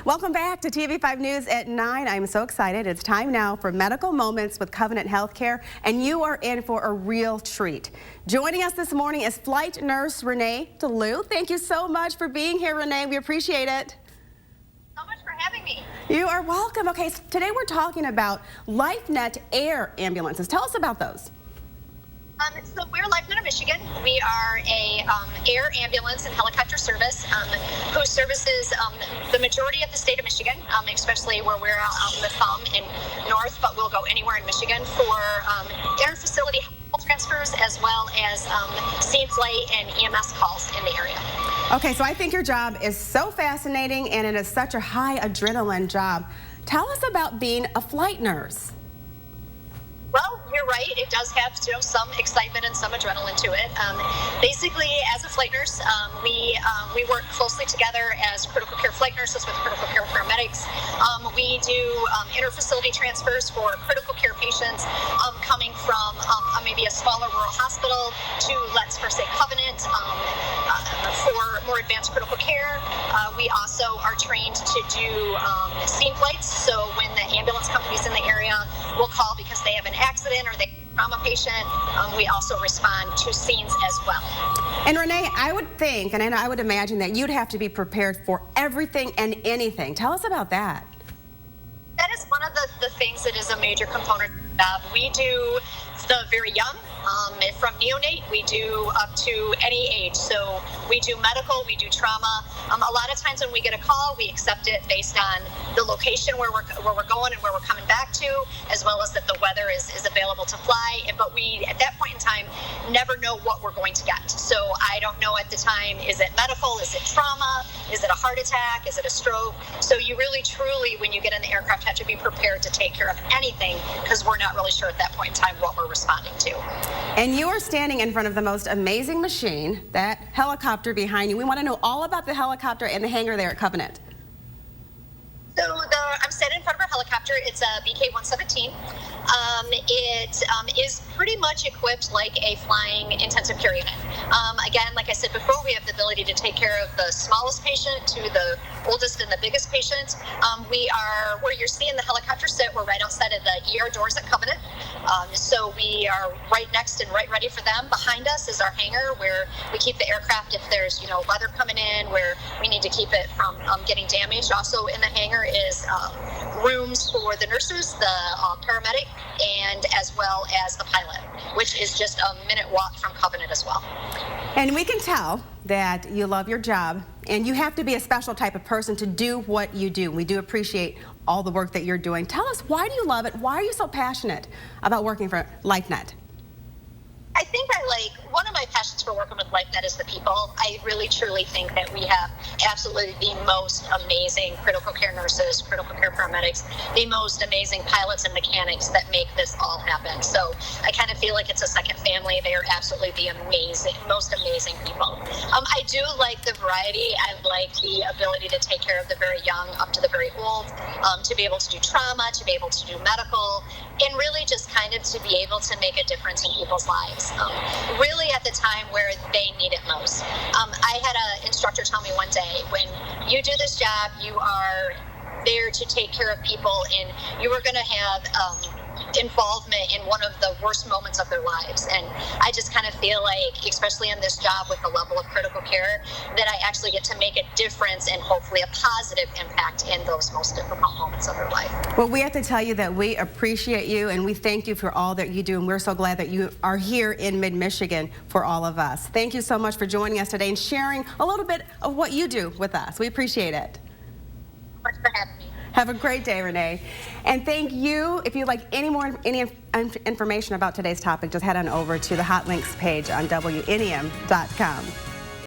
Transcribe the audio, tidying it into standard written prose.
Welcome back to TV5 News at 9. I'm so excited. It's time now for Medical Moments with Covenant Healthcare, and you are in for a real treat. Joining us this morning is flight nurse Renee DeLue. Thank you so much for being here, Renee. We appreciate it. So much for having me. You are welcome. Okay, so today we're talking about LifeNet air ambulances. Tell us about those. So we're LifeNet of Michigan. We are a air ambulance and helicopter service who services the majority of the state of Michigan, especially where we're out in the thumb and north, but we'll go anywhere in Michigan for air facility transfers as well as scene flight and EMS calls in the area. Okay, so I think your job is so fascinating and it is such a high adrenaline job. Tell us about being a flight nurse. Well, you're right. It does have some excitement and some adrenaline to it. Basically, as a flight nurse, we work closely together as critical care flight nurses with critical care paramedics. We do interfacility transfers for critical care patients coming from maybe a smaller rural hospital to, let's first say, Covenant for more advanced critical care. We also are trained to do scene flights. So when the ambulance company's in the area, we'll call because they have an accident or they have a trauma patient. We also respond to scenes as well. And Renee, I would think, and I would imagine that you'd have to be prepared for everything and anything. Tell us about that. That is one of the things that is a major component. We do the very young, from neonate, we do up to any age. So we do medical, we do trauma. A lot of times when we get a call, we accept it based on the location where we're going and where we're coming back to, as well as that the weather is available to fly. But we, at that point in time, never know what we're going to get. So I don't know at the time, is it medical, is it trauma, is it a heart attack, is it a stroke? So you really, truly, when you get in the aircraft, have to be prepared to take care of anything because we're not really sure at that point in time what we're responding to. And you are standing in front of the most amazing machine, that helicopter behind you. We want to know all about the helicopter and the hangar there at Covenant. So I'm standing in front of our helicopter. It's a BK-117. It is pretty much equipped like a flying intensive care unit. Again, like I said before, we have the ability to take care of the smallest patient to the oldest and the biggest patient. We are, where you're seeing the helicopter sit, we're right outside of the ER doors at Covenant. So we are right next and right ready for them. Behind us is our hangar where we keep the aircraft if there's, weather coming in, where we need to keep it from getting damaged. Also in the hangar is rooms for the nurses, the paramedic, and as well as the pilot, which is just a minute walk from Covenant as well. And we can tell that you love your job, and you have to be a special type of person to do what you do. We do appreciate all the work that you're doing. Tell us, why do you love it? Why are you so passionate about working for LifeNet? I think one of my passions for working with LifeNet is the people. I really truly think that we have absolutely the most amazing critical care nurses, critical care paramedics, the most amazing pilots and mechanics that make this all happen. So I kind of feel like it's a second family. They are absolutely the most amazing people. I do like the variety. I like the ability to take care of the very young up to the very old, to be able to do trauma, to be able to do medical, and really just kind of to be able to make a difference in people's lives. Really at the time where they need it most. I had an instructor tell me one day, when you do this job, you are there to take care of people, and you are going to have involvement in one of the worst moments of their lives. And I just kind of feel like, especially in this job with the level of critical care, that I actually get to make a difference and hopefully a positive impact in those most difficult moments of their life. Well, we have to tell you that we appreciate you and we thank you for all that you do, and we're so glad that you are here in mid-Michigan for all of us. Thank you so much for joining us today and sharing a little bit of what you do with us. We appreciate it. Thanks for having me. Have a great day, Renee. And thank you. If you'd like any information about today's topic, just head on over to the hot links page on WNEM.com.